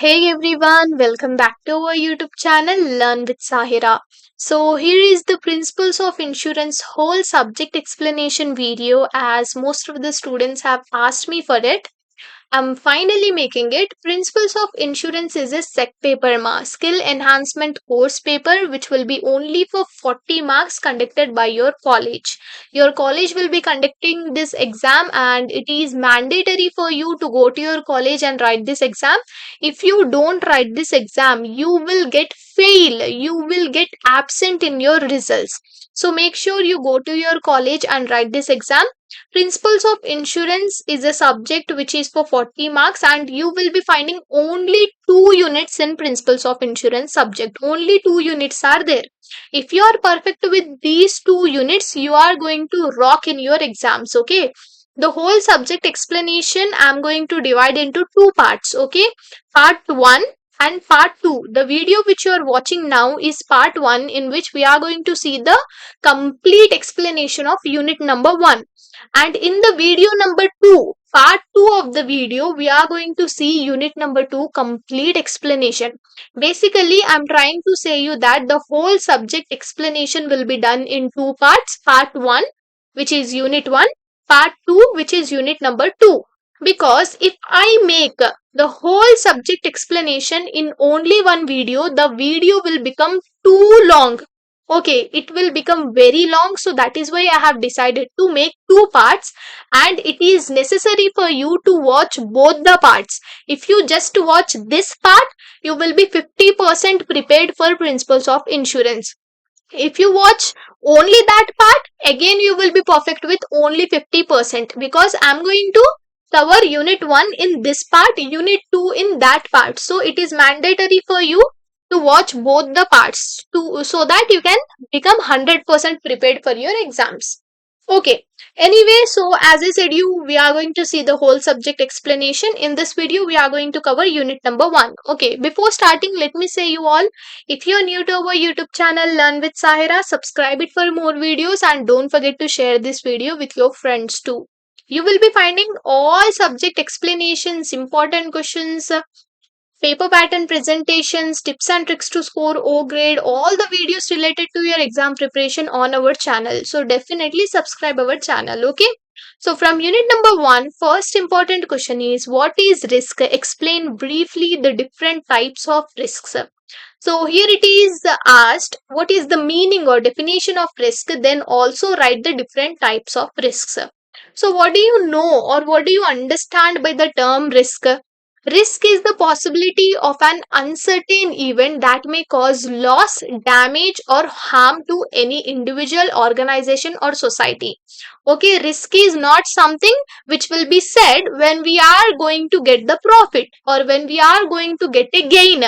Hey everyone, welcome back to our YouTube channel Learn with Sahira. So here is the principles of insurance whole subject explanation video as most of the students have asked me for it. I'm finally making it. Principles of Insurance is a SEC paper skill enhancement course paper which will be only for 40 marks conducted by your college. Your college will be conducting this exam and it is mandatory for you to go to your college and write this exam. If you don't write this exam, you will get fail. You will get absent in your results. So make sure you go to your college and write this exam. Principles of Insurance is a subject which is for 40 marks and you will be finding only 2 units in Principles of Insurance subject. Only 2 units are there. If you are perfect with these 2 units, you are going to rock in your exams, okay? The whole subject explanation I am going to divide into 2 parts, okay? Part 1 and part 2. The video which you are watching now is part 1 in which we are going to see the complete explanation of unit number 1. And in the video number 2, part 2 of the video, we are going to see unit number 2 complete explanation. Basically, I'm trying to say you that the whole subject explanation will be done in 2 parts. Part 1, which is unit 1, part 2, which is unit number 2. Because if I make the whole subject explanation in only one video, the video will become too long. Okay, it will become very long, so that is why I have decided to make 2 parts, and it is necessary for you to watch both the parts. If you just watch this part, you will be 50% prepared for Principles of Insurance. If you watch only that part, again you will be perfect with only 50% because I am going to cover unit 1 in this part, unit 2 in that part. So it is mandatory for you to watch both the parts so that you can become 100% prepared for your exams. Okay. Anyway, so as I said you, we are going to see the whole subject explanation. In this video, we are going to cover unit number 1. Okay. Before starting, let me say you all, if you are new to our YouTube channel Learn with Sahira, subscribe it for more videos and don't forget to share this video with your friends too. You will be finding all subject explanations, important questions, paper pattern presentations, tips and tricks to score O grade, all the videos related to your exam preparation on our channel. So definitely subscribe our channel, okay? So from unit number 1, first important question is what is risk? Explain briefly the different types of risks. So here it is asked what is the meaning or definition of risk, then also write the different types of risks. So what do you know or what do you understand by the term risk? Risk is the possibility of an uncertain event that may cause loss, damage, or harm to any individual, organization, or society. Okay, risk is not something which will be said when we are going to get the profit or when we are going to get a gain.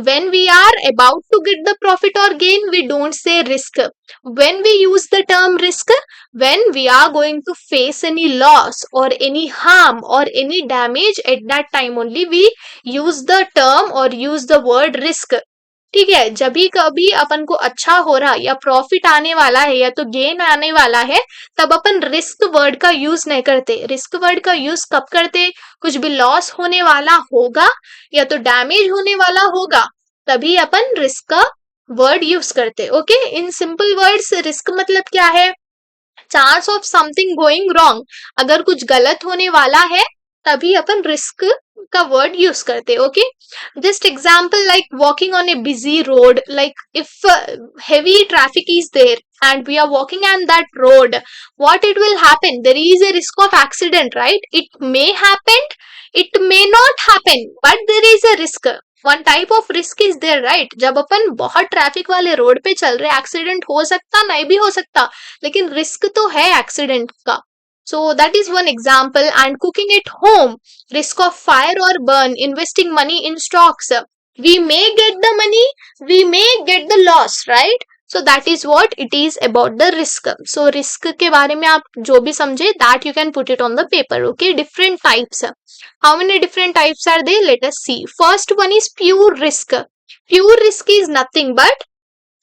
When we are about to get the profit or gain, we don't say risk. When we use the term risk, when we are going to face any loss or any harm or any damage, at that time only we use the term or use the word risk. ठीक है, जब भी कभी अपन को अच्छा हो रहा या प्रॉफिट आने वाला है या तो गेन आने वाला है, तब अपन रिस्क वर्ड का यूज नहीं करते. रिस्क वर्ड का यूज कब करते? कुछ भी लॉस होने वाला होगा या तो डैमेज होने वाला होगा, तभी अपन रिस्क का वर्ड यूज करते. Okay, in simple words risk मतलब क्या है? Chance of something going wrong. अगर कुछ गलत होने वाला है तभी अपन रिस्क का वर्ड यूज करते. Okay, just example like walking on a busy road, like if heavy traffic is there and we are walking on that road, what it will happen? There is a risk of accident, right? It may happen, it may not happen, but there is a risk. One type of risk is there, right? जब अपन बहुत traffic वाले road पे चल रहे, accident हो सकता, नहीं भी हो सकता, लेकिन रिस्क तो है एक्सीडेंट का. So that is one example. And cooking at home, risk of fire or burn, investing money in stocks. We may get the money, we may get the loss, right? So that is what it is about the risk. So risk के बारे में आप जो भी समझे, that you can put it on the paper. Okay, different types. How many different types are there? Let us see. First one is pure risk. Pure risk is nothing but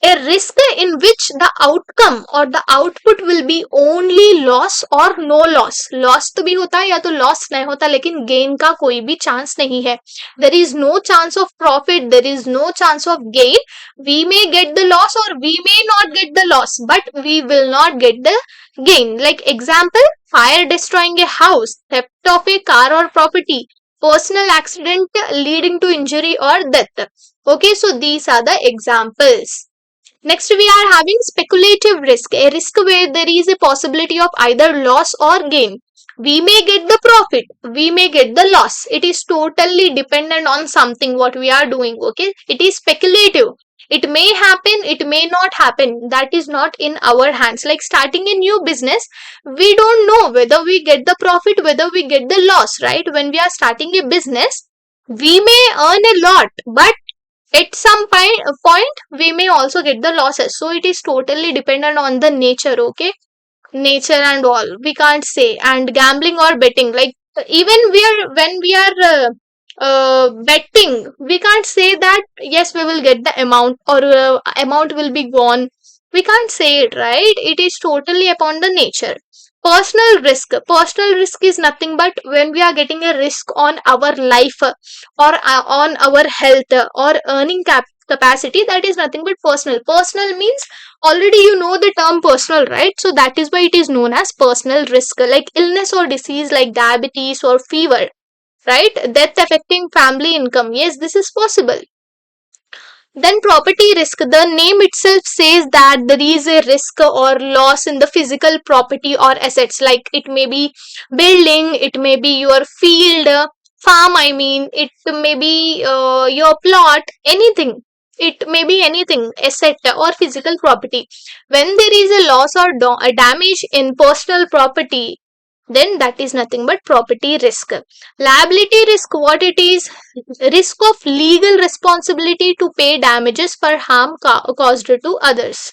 A risk in which the outcome or the output will be only loss or no loss. Loss तो भी होता है या तो loss नहीं होता, लेकिन gain का कोई भी chance नहीं है. There is no chance of profit, there is no chance of gain. We may get the loss or we may not get the loss, but we will not get the gain. Like example, fire destroying a house, theft of a car or property, personal accident leading to injury or death. Okay, so these are the examples. Next, we are having speculative risk, a risk where there is a possibility of either loss or gain. We may get the profit, we may get the loss. It is totally dependent on something what we are doing. Okay, it is speculative. It may happen, it may not happen. That is not in our hands. Like starting a new business, we don't know whether we get the profit, whether we get the loss, right? When we are starting a business, we may earn a lot, but at some point we may also get the losses. So it is totally dependent on the nature. Okay, nature and all we can't say. And gambling or betting, like even we are when we are betting, we can't say that yes we will get the amount or amount will be gone. We can't say it, right? It is totally upon the nature. Personal risk is nothing but when we are getting a risk on our life or on our health or earning capacity. That is nothing but personal means already you know the term personal, right? So that is why it is known as personal risk. Like illness or disease like diabetes or fever, right? Death affecting family income, yes, this is possible. Then property risk, the name itself says that there is a risk or loss in the physical property or assets. Like it may be building, it may be your field, farm, I mean, it may be your plot, anything. It may be anything, asset or physical property. When there is a loss or a damage in personal property, then that is nothing but property risk. Liability risk, what it is? Risk of legal responsibility to pay damages for harm caused to others.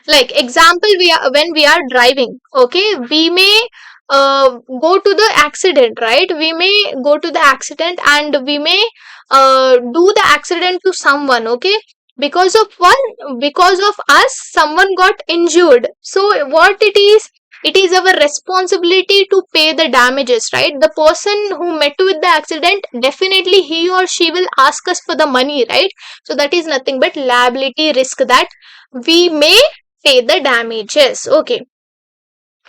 Like example, when we are driving, okay, we may go to the accident, right? We may go to the accident and we may do the accident to someone, okay? Because of us, someone got injured. So what it is? It is our responsibility to pay the damages, right? The person who met with the accident, definitely he or she will ask us for the money, right? So that is nothing but liability risk, that we may pay the damages. Okay.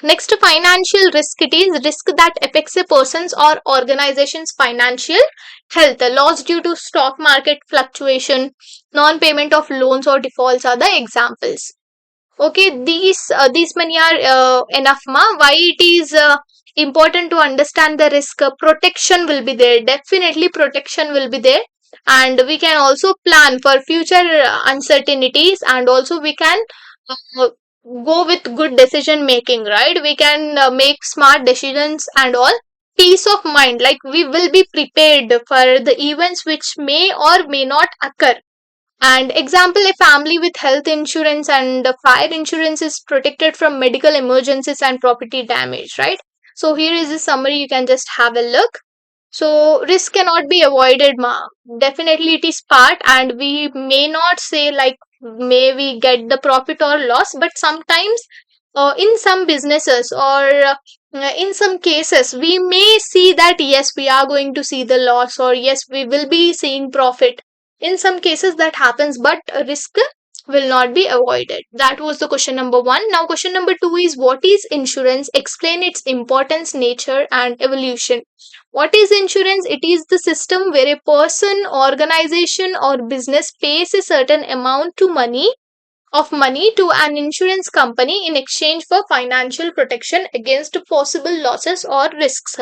Next, financial risk. It is risk that affects a person's or organization's financial health. Loss due to stock market fluctuation, non-payment of loans or defaults are the examples. Okay, these many are enough, ma. Why it is important to understand the risk? Protection will be there. Definitely, protection will be there, and we can also plan for future uncertainties, and also we can go with good decision making. Right? We can make smart decisions and all. Peace of mind, like we will be prepared for the events which may or may not occur. And example, a family with health insurance and fire insurance is protected from medical emergencies and property damage, right? So here is a summary, you can just have a look. So risk cannot be avoided, ma. Definitely it is part, and we may not say like may we get the profit or loss, but sometimes in some businesses or in some cases we may see that yes we are going to see the loss, or yes we will be seeing profit. In some cases that happens, but risk will not be avoided. That was the question number 1. Now question number 2 is, what is insurance? Explain its importance, nature and evolution. What is insurance? It is the system where a person, organization or business pays a certain amount of money to an insurance company in exchange for financial protection against possible losses or risks.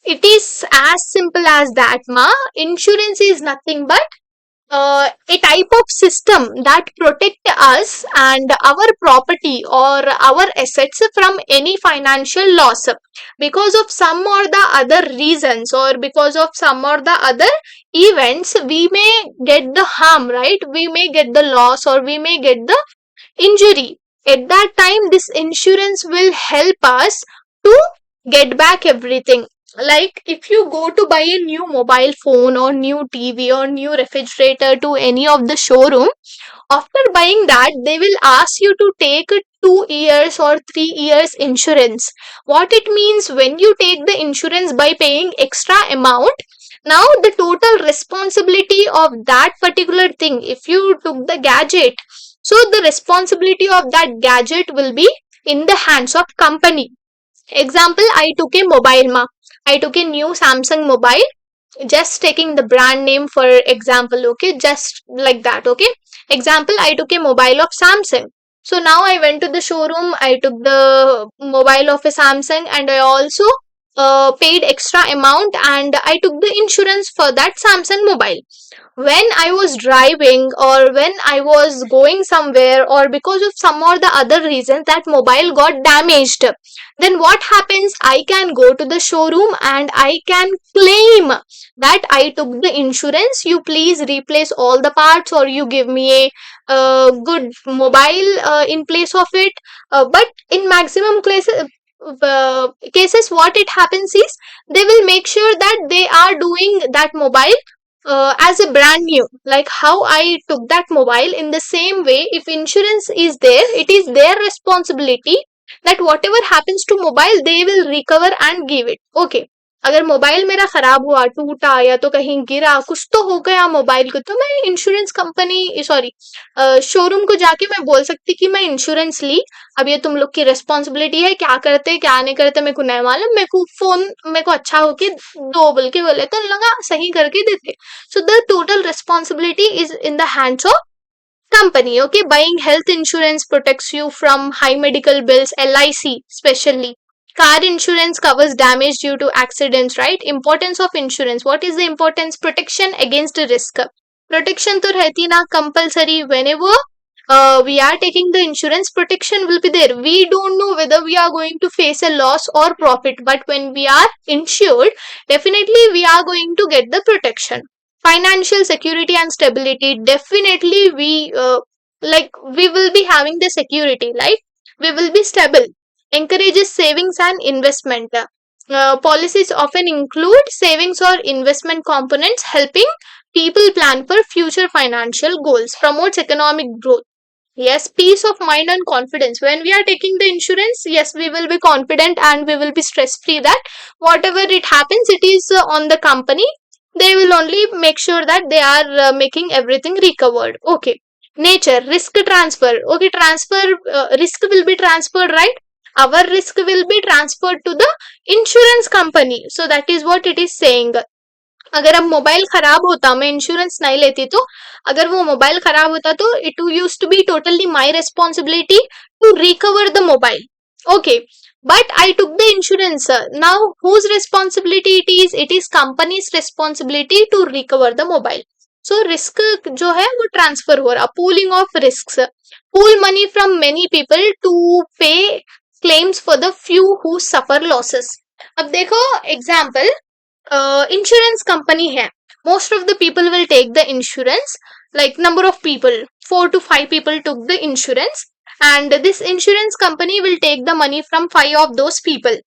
It is as simple as that, ma. Insurance is nothing but a type of system that protect us and our property or our assets from any financial loss because of some or the other reasons, or because of some or the other events. We may get the harm, right? We may get the loss or we may get the injury. At that time, this insurance will help us to get back everything. Like if you go to buy a new mobile phone or new TV or new refrigerator to any of the showroom, after buying that they will ask you to take a 2 years or 3 years insurance. What it means, when you take the insurance by paying extra amount, now the total responsibility of that particular thing, if you took the gadget, so the responsibility of that gadget will be in the hands of company. Example, I took a mobile ma. I took a new Samsung mobile, just taking the brand name for example, okay, just like that, okay. Example, I took a mobile of Samsung. So now I went to the showroom, I took the mobile of a Samsung, and I also paid extra amount, and I took the insurance for that Samsung mobile. When I was driving or when I was going somewhere, or because of some or the other reason that mobile got damaged, then what happens? I can go to the showroom and I can claim that I took the insurance. You please replace all the parts, or you give me a good mobile in place of it. But in maximum cases, what it happens is they will make sure that they are doing that mobile as a brand new, like how I took that mobile. In the same way, if insurance is there, it is their responsibility that whatever happens to mobile they will recover and give it, okay. अगर mobile मेरा खराब हुआ, टूटा, या तो कहीं गिरा, कुछ तो हो गया मोबाइल को, तो मैं इंश्योरेंस कंपनी, सॉरी, शोरूम को जाके मैं बोल सकती कि मैं इंश्योरेंस ली, अब ये तुम लोग की रिस्पॉन्सिबिलिटी है, क्या करते क्या नहीं करते मेरे को नहीं मालूम, मेरे को फोन मेरे को अच्छा होके दो बोल के बोले, तो लगा सही करके देते. So the total responsibility is in the hands of company, okay. Buying health insurance protects you from high medical bills, LIC especially. Car insurance covers damage due to accidents, right? Importance of insurance. What is the importance? Protection against risk. Protection तो रहती ना compulsory. Whenever we are taking the insurance, protection will be there. We don't know whether we are going to face a loss or profit, but when we are insured, definitely we are going to get the protection. Financial security and stability. Definitely we will be having the security, like we will be stable. Encourages savings and investment. Policies often include savings or investment components, helping people plan for future financial goals. Promotes economic growth. Yes, peace of mind and confidence. When we are taking the insurance, yes, we will be confident and we will be stress free that whatever it happens, it is on the company. They will only make sure that they are making everything recovered. Okay. Nature, risk transfer. Okay, transfer, risk will be transferred, right? Our risk will be transferred to the insurance company. So that is what it is saying. अगर अब mobile खराब होता, मैं insurance नहीं लेती, तो अगर वो मोबाइल खराब होता तो it use to be totally my responsibility to recover the mobile, okay. But I took the insurance, now whose responsibility it is company's responsibility to recover the mobile. So risk जो है वो transfer हो रहा. Pooling of risk. Pool money from many people to pay claims for the few who suffer losses. अब देखो example, insurance company है, most of the people will take the insurance, like number of people, 4 to 5 people took the insurance, and this insurance company will take the money from 5 of those people,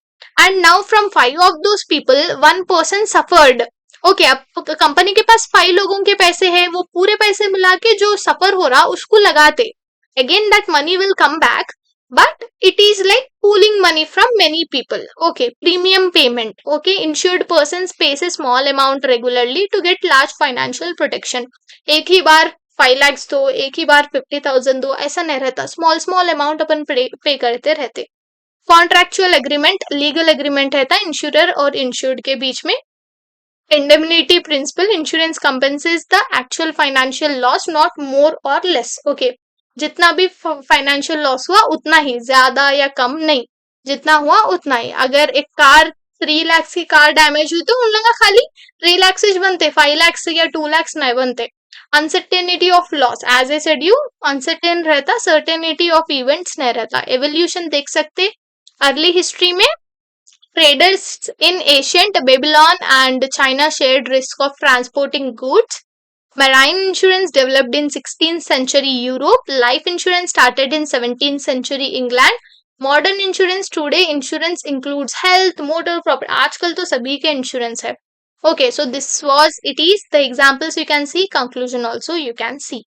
and now from 5 of those people one person suffered. Okay, अब company के पास 5 लोगों के पैसे हैं, वो पूरे पैसे मिला के जो सफर हो रहा उसको लगाते, again that money will come back, but it is like pooling money from many people. Okay, premium payment. Okay, insured persons pays a small amount regularly to get large financial protection. एक ही बार 5 lakhs दो, एक ही बार 50,000 दो, ऐसा नहीं रहता. Small small amount अपन पे करते रहते. कॉन्ट्रैक्चुअल एग्रीमेंट, लीगल एग्रीमेंट रहता है इंश्योरर और इंश्योर्ड के बीच में. Indemnity principle, insurance compensates the actual financial loss, not more or less. Okay, जितना भी फाइनेंशियल लॉस हुआ उतना ही, ज्यादा या कम नहीं, जितना हुआ उतना ही. अगर एक कार 3 लाख की कार डैमेज हुई तो उन लोग खाली 3 लाख से बनते, 5 लाख से या 2 लाख नहीं बनते. Uncertainty of loss, as a said you, uncertain रहता, सर्टेनिटी ऑफ इवेंट्स नहीं रहता. एवोल्यूशन देख सकते अर्ली हिस्ट्री में. Traders in ancient Babylon and China shared risk of transporting goods. Marine insurance developed in 16th century Europe. Life insurance started in 17th century England. Modern insurance today insurance includes health motor property आजकल तो सभी के insurance है okay so this was it is the examples you can see conclusion also you can see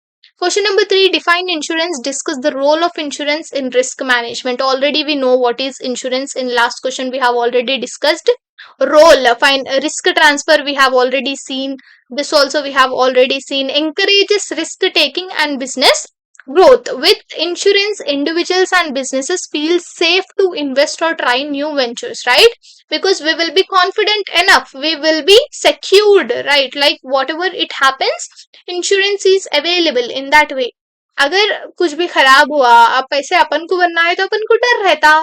question number 3 define insurance discuss the role of insurance in risk management already we know what is insurance in last question we have already discussed role fine risk transfer we have already seen this also we have already seen encourages risk taking and business growth with insurance individuals and businesses feel safe to invest or try new ventures right because we will be confident enough we will be secured right like whatever it happens insurance is available in that way अगर कुछ भी खराब हुआ अब पैसे अपन को बनना है तो अपन को डर रहता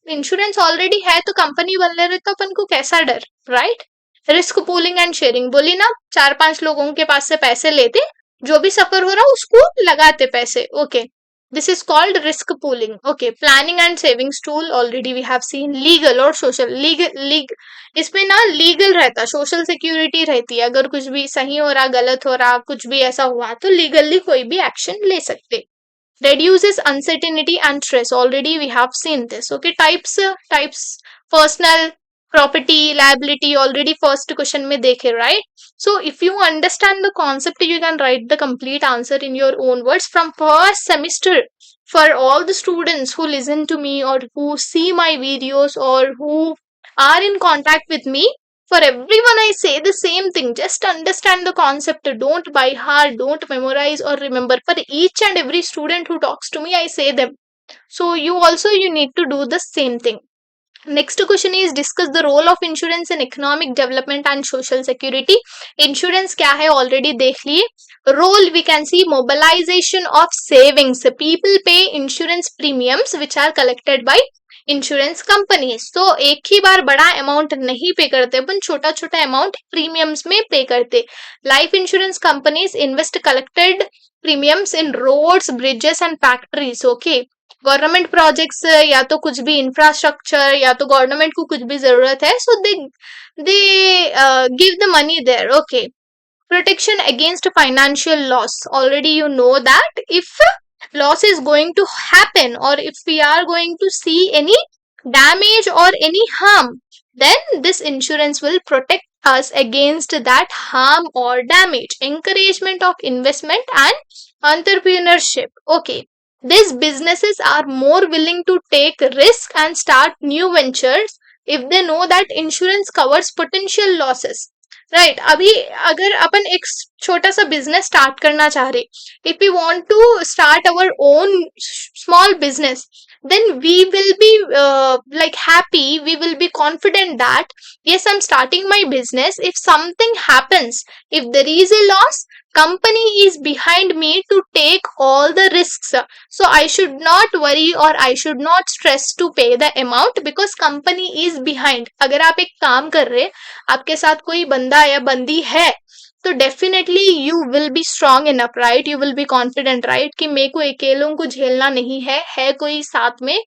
इंश्योरेंस ऑलरेडी है तो कंपनी बन ले रहे तो अपन को कैसा डर right risk pooling and sharing बोली ना 4-5 लोगों के पास से पैसे लेते जो भी सफर हो रहा उसको लगाते पैसे okay this is called risk pooling okay planning and savings tool already we have seen legal और सोशल लीग इसमें ना लीगल रहता सोशल सिक्योरिटी रहती है अगर कुछ भी सही हो रहा गलत हो रहा कुछ भी ऐसा हुआ तो लीगली कोई भी एक्शन ले सकते reduces uncertainty and stress already we have seen this okay types personal property liability already first question mein dekhe right so if you understand the concept you can write the complete answer in your own words from first semester for all the students who listen to me or who see my videos or who are in contact with me for everyone, I say the same thing. Just understand the concept. Don't by heart, don't memorize or remember. For each and every student who talks to me, I say them. So you need to do the same thing. Next question is discuss the role of insurance in economic development and social security. Insurance क्या है already देख लिए. Role we can see mobilization of savings. People pay insurance premiums which are collected by insurance company तो एक ही बार बड़ा amount नहीं पे करते अपन छोटा छोटा अमाउंट प्रीमियम्स में पे करते life insurance companies invest collected premiums in roads bridges and factories okay government projects या तो कुछ भी इंफ्रास्ट्रक्चर या तो गवर्नमेंट को कुछ भी जरूरत है so they give the money there okay protection against financial loss already you know that if loss is going to happen or if we are going to see any damage or any harm then this insurance will protect us against that harm or damage encouragement of investment and entrepreneurship okay these businesses are more willing to take risk and start new ventures if they know that insurance covers potential losses right अभी अगर अपन एक छोटा सा business start करना चाह रहे if you want to start our own small business then we will be like happy we will be confident that yes I'm starting my business if something happens if there is a loss company is behind me to take all the risks so I should not worry or I should not stress to pay the amount because company is behind अगर आप एक काम कर रहे आपके साथ कोई बंदा या बंदी है तो definitely you will be strong enough right you will be confident right कि मेरे को अकेलों को झेलना नहीं है कोई साथ में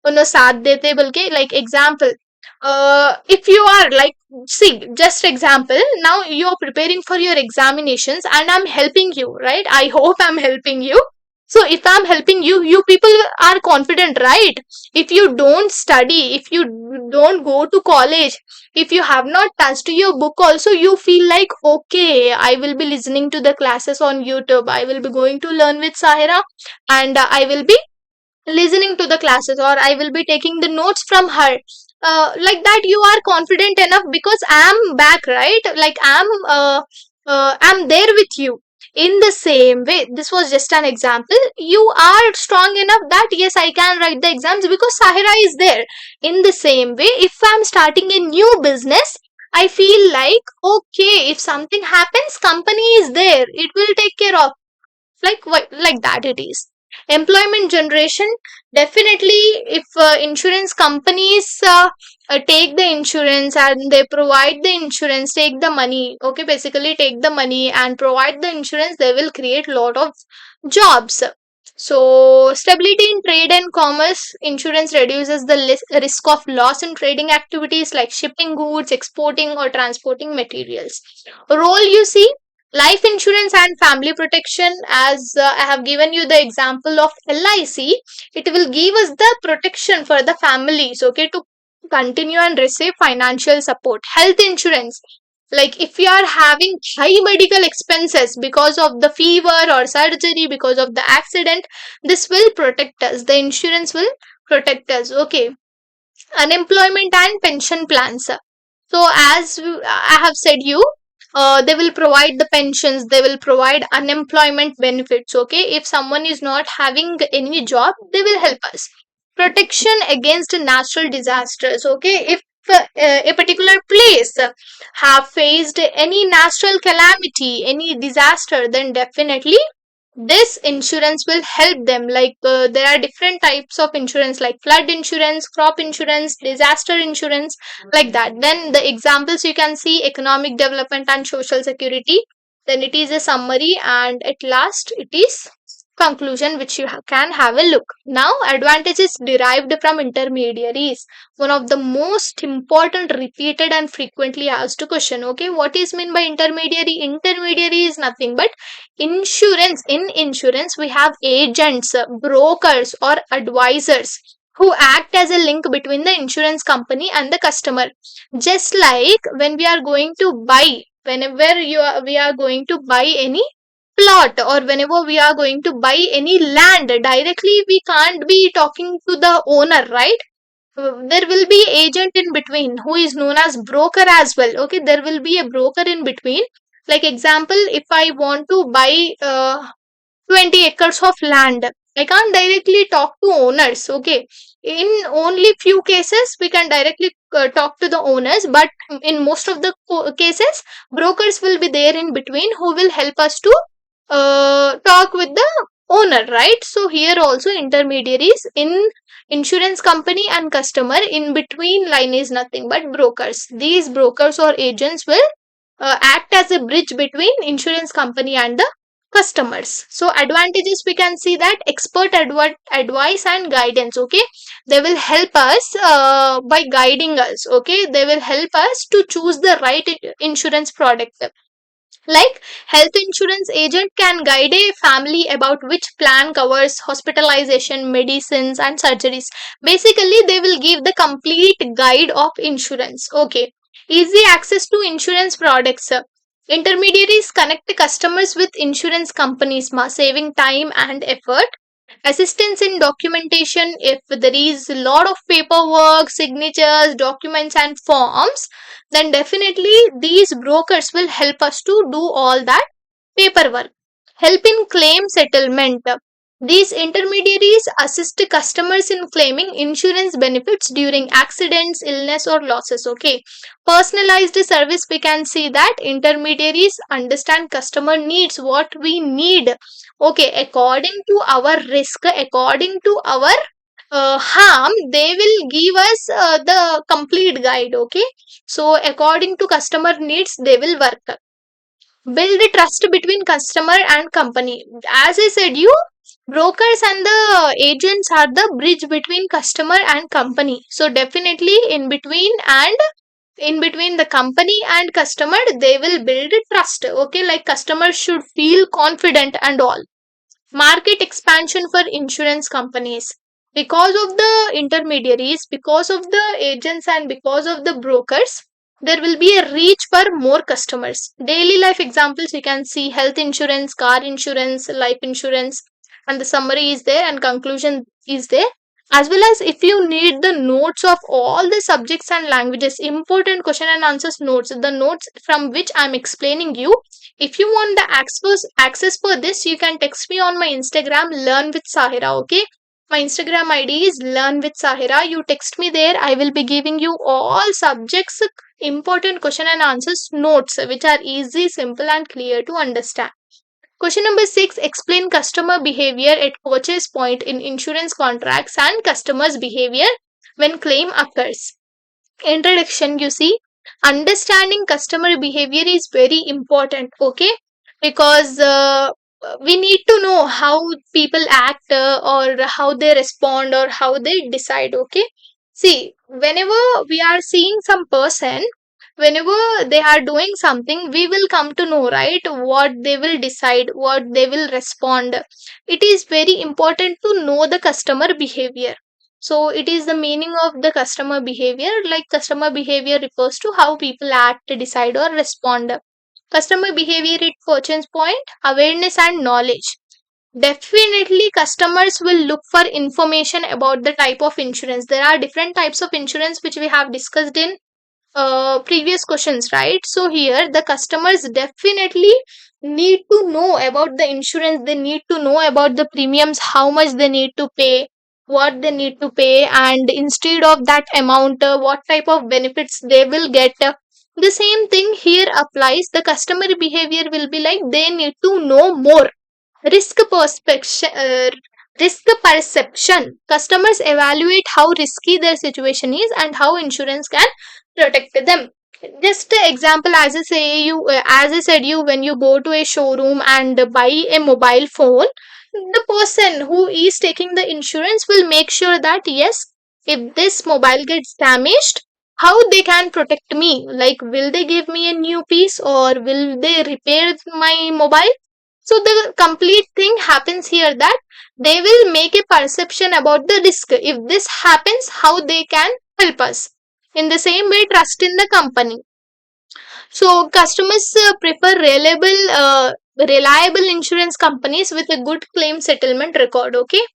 उन्हें साथ देते बल्कि like example if you are like see just example now you are preparing for your examinations and I'm helping you right I hope I'm helping you so if I'm helping you you people are confident right if you don't study if you don't go to college if you have not touched your book also you feel like okay I will be listening to the classes on YouTube I will be going to learn with Sahira and I will be listening to the classes or I will be taking the notes from her like that you are confident enough because I'm back right like I'm there with you in the same way this was just an example you are strong enough that yes I can write the exams because Sahira is there in the same way if I'm starting a new business I feel like okay if something happens company is there it will take care of like that it is employment generation definitely if insurance companies take the insurance and they provide the insurance take the money okay basically take the money and provide the insurance they will create lot of jobs so stability in trade and commerce insurance reduces the risk of loss in trading activities like shipping goods exporting or transporting materials role you see Life insurance and family protection, as I have given you the example of LIC, it will give us the protection for the families, okay, to continue and receive financial support. Health insurance, like if you are having high medical expenses because of the fever or surgery, because of the accident, this will protect us. The insurance will protect us, okay. Unemployment and pension plans. So as I have said you, they will provide the pensions, they will provide unemployment benefits, okay. If someone is not having any job, they will help us. Protection against natural disasters, okay. If a particular place have faced any natural calamity, any disaster, then definitely this insurance will help them. Like there are different types of insurance, like flood insurance, crop insurance, disaster insurance, like that. Then the examples you can see: economic development and social security. Then it is a summary, and at last it is conclusion, which you can have a look. Now, advantages derived from intermediaries, one of the most important, repeated and frequently asked question. Okay, what is mean by intermediary? Intermediary is nothing but insurance. In insurance we have agents, brokers or advisors who act as a link between the insurance company and the customer. Just like when we are going to buy, whenever we are going to buy any plot, or whenever we are going to buy any land directly, we can't be talking to the owner, right? There will be agent in between who is known as broker as well, okay. There will be a broker in between. Like example, if I want to buy 20 acres of land, I can't directly talk to owners, okay. In only few cases we can directly talk to the owners, but in most of the cases, brokers will be there in between who will help us to talk with the owner, right? So here also intermediaries in insurance company and customer, in between line is nothing but brokers. These brokers or agents will act as a bridge between insurance company and the customers. So advantages, we can see that expert advice and guidance, okay. They will help us by guiding us, okay. They will help us to choose the right insurance product. Like health insurance agent can guide a family about which plan covers hospitalization, medicines and surgeries. Basically they will give the complete guide of insurance, okay. Easy access to insurance products. Intermediaries connect customers with insurance companies, saving time and effort. Assistance in documentation, if there is a lot of paperwork, signatures, documents and forms, then definitely these brokers will help us to do all that paperwork. Help in claim settlement. These intermediaries assist customers in claiming insurance benefits during accidents, illness, or losses. Okay. Personalized service, we can see that intermediaries understand customer needs, what we need. Okay. According to our risk, according to our harm, they will give us the complete guide. Okay. So, according to customer needs, they will work. Build trust between customer and company. As I said you, brokers and the agents are the bridge between customer and company. So definitely in between the company and customer, they will build trust, okay. Like customers should feel confident and all. Market expansion for insurance companies, because of the intermediaries, because of the agents and because of the brokers, there will be a reach for more customers. Daily life examples, you can see health insurance, car insurance, life insurance, and the summary is there and conclusion is there. As well as if you need the notes of all the subjects and languages, important question and answers notes, the notes from which I'm explaining you. If you want the access for this, you can text me on my Instagram, Learn with Sahira, okay. My Instagram ID is Learn with Sahira. You text me there. I will be giving you all subjects, important question and answers notes, which are easy, simple, and clear to understand. Question number 6: explain customer behavior at purchase point in insurance contracts and customers' behavior when claim occurs. Introduction, you see, understanding customer behavior is very important, okay, because we need to know how people act, or how they respond, or how they decide, okay. See, whenever we are seeing some person, whenever they are doing something, we will come to know, right, what they will decide, what they will respond. It is very important to know the customer behavior. So it is the meaning of the customer behavior. Like, customer behavior refers to how people act, decide, or respond. Customer behavior at purchase point, awareness and knowledge. Definitely, customers will look for information about the type of insurance. There are different types of insurance which we have discussed in previous questions, right? So here the customers definitely need to know about the insurance. They need to know about the premiums, how much they need to pay, what they need to pay, and instead of that amount, what type of benefits they will get. The same thing here applies. The customer behavior will be like they need to know more. Risk perception. Risk perception. Customers evaluate how risky their situation is and how insurance can protect them. Just an example, as I said you, when you go to a showroom and buy a mobile phone, the person who is taking the insurance will make sure that yes, if this mobile gets damaged, how they can protect me. Like, will they give me a new piece or will they repair my mobile? So the complete thing happens here that they will make a perception about the risk. If this happens, how they can help us. In the same way, trust in the company. So customers prefer reliable insurance companies with a good claim settlement record. Okay.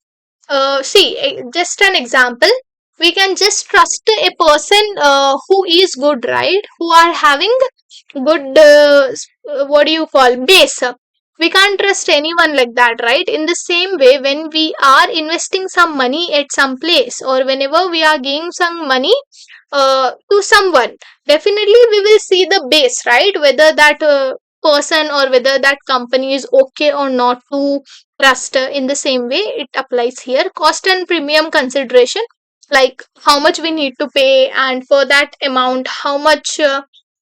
Just an example. We can just trust a person who is good, right? Who are having good, what do you call, base. We can't trust anyone like that, right? In the same way, when we are investing some money at some place, or whenever we are giving some money to someone, definitely we will see the base, right? Whether that person or whether that company is okay or not to trust. In the same way, it applies here. Cost and premium consideration, like how much we need to pay, and for that amount, how much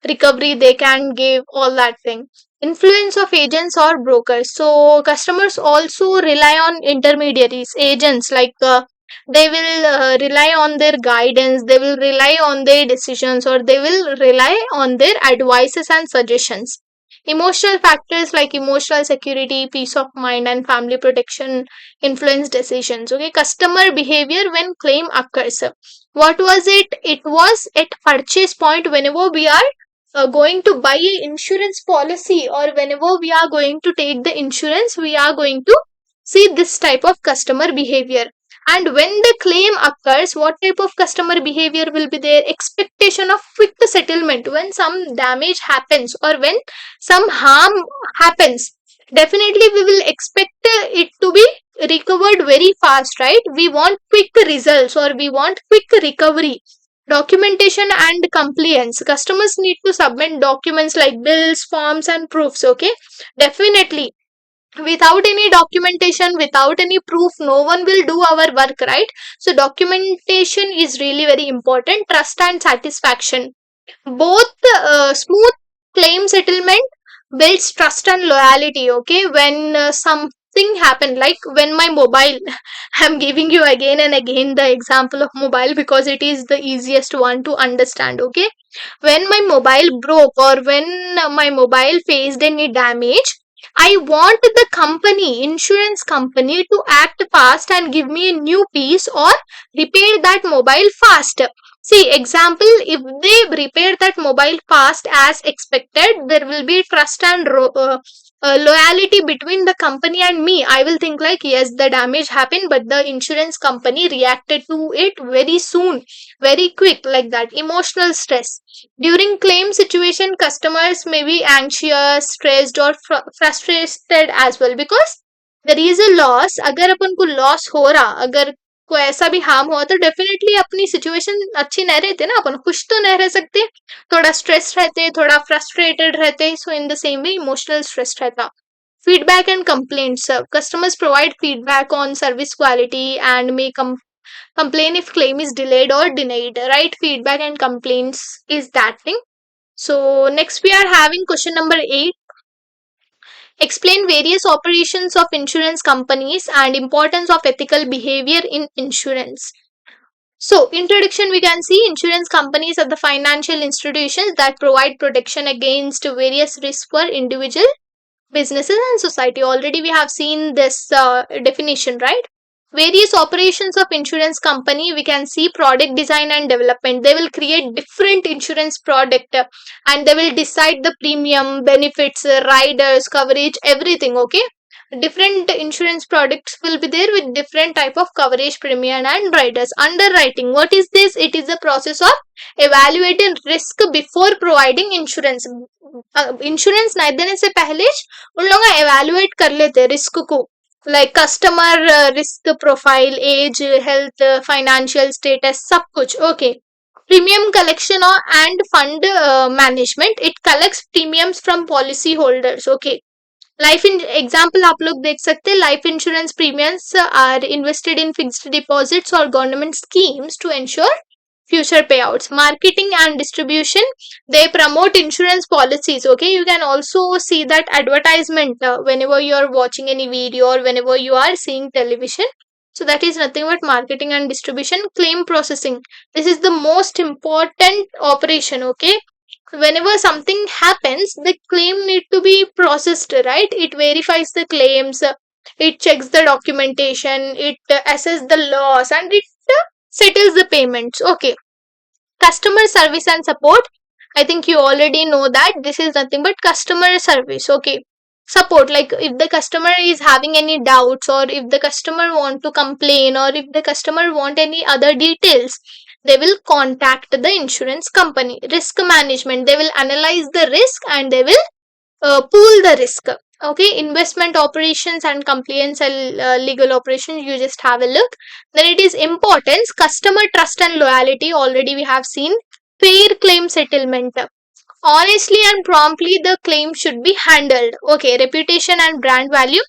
recovery they can give, all that thing. Influence of agents or brokers. So customers also rely on intermediaries, agents, like they will rely on their guidance, they will rely on their decisions, or they will rely on their advices and suggestions. Emotional factors like emotional security, peace of mind, and family protection influence decisions. Okay, customer behavior when claim occurs. What was it? It was at purchase point. Whenever we are going to buy a insurance policy, or whenever we are going to take the insurance, we are going to see this type of customer behavior. And when the claim occurs, what type of customer behavior will be there? Expectation of quick settlement. When some damage happens or when some harm happens, definitely we will expect it to be recovered very fast, right? We want quick results, or we want quick recovery. Documentation and compliance. Customers need to submit documents like bills, forms, and proofs. Okay, definitely. Without any documentation, without any proof, no one will do our work, right? So documentation is really very important. Trust and satisfaction. Both smooth claim settlement builds trust and loyalty. Okay, when something happened, like when my mobile, I'm giving you again and again the example of mobile because it is the easiest one to understand. Okay, when my mobile broke, or when my mobile faced any damage, I want the company, insurance company, to act fast and give me a new piece or repair that mobile fast. See, example, if they repair that mobile fast as expected, there will be trust and loyalty between the company and me. I will think like, yes, the damage happened, but the insurance company reacted to it very soon, very quick, like that. Emotional stress. During claim situation, customers may be anxious, stressed, or frustrated as well, because there is a loss. अगर अपन को loss हो रहा, अगर को ऐसा भी harm हुआ, तो डेफिनेटली अपनी सिचुएशन अच्छी नहीं रहती ना, अपन खुश तो नहीं रह सकते, थोड़ा स्ट्रेस रहते, थोड़ा फ्रस्ट्रेटेड रहते. So in the same way emotional stress रहता. Feedback and complaints. Customers provide feedback on service quality and may complain if claim is delayed or denied, right? Feedback and complaints is that thing. So next we are having question number 8. Explain various operations of insurance companies and importance of ethical behavior in insurance. So, introduction, we can see insurance companies are the financial institutions that provide protection against various risks for individual, businesses, and society. Already we have seen this definition, right? Various operations of insurance company, we can see product design and development. They will create different insurance product, and they will decide the premium, benefits, riders, coverage, everything. Okay, different insurance products will be there with different type of coverage, premium, and riders. Underwriting, what is this? It is the process of evaluating risk before providing insurance. Insurance नहीं देने से पहले उन लोग evaluate कर लेते risk को, like customer risk profile, age, health, financial status, सब कुछ. Okay, premium collection and fund management, it collects premiums from policy holders. Okay, life in example आप लोग देख सकते हैं, life insurance premiums are invested in fixed deposits और government schemes to ensure future payouts. Marketing and distribution, they promote insurance policies. Okay, you can also see that advertisement whenever you are watching any video or whenever you are seeing television. So that is nothing but marketing and distribution. Claim processing, this is the most important operation. Okay, whenever something happens, the claim need to be processed, right? It verifies the claims, it checks the documentation, it assesses the loss, and it settles the payments. Okay, customer service and support, I think you already know that this is nothing but customer service. Okay, support, like if the customer is having any doubts, or if the customer want to complain, or if the customer want any other details, they will contact the insurance company. Risk management, they will analyze the risk and they will pool the risk. Okay, investment operations and compliance and legal operations, you just have a look. Then it is importance, customer trust and loyalty, already we have seen. Fair claim settlement, honestly and promptly the claim should be handled. Okay, reputation and brand value,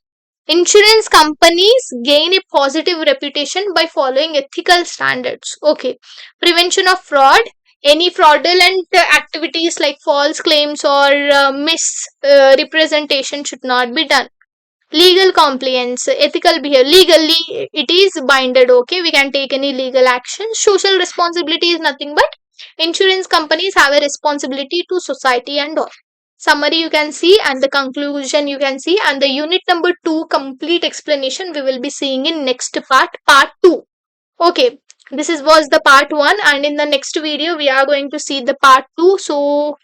insurance companies gain a positive reputation by following ethical standards. Okay, prevention of fraud, any fraudulent activities like false claims or misrepresentation should not be done. Legal compliance, ethical behavior, legally it is binded. Okay, we can take any legal action. Social responsibility is nothing but insurance companies have a responsibility to society and all. Summary you can see, and the conclusion you can see, and the unit number 2 complete explanation we will be seeing in next part 2. Okay, this was the part 1, and in the next video we are going to see the part 2. So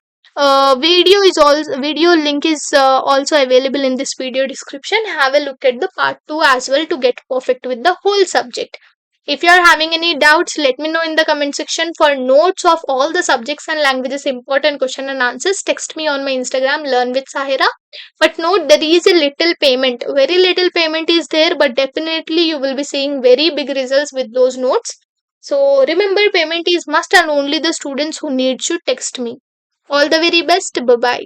video link is also available in this video description. Have a look at the part 2 as well to get perfect with the whole subject. If you are having any doubts, let me know in the comment section. For notes of all the subjects and languages, important question and answers, text me on my Instagram, Learn with Sahira. But note, there is a little payment. Very little payment is there, but definitely you will be seeing very big results with those notes. So remember, payment is must, and only the students who need should text me. All the very best. Bye bye.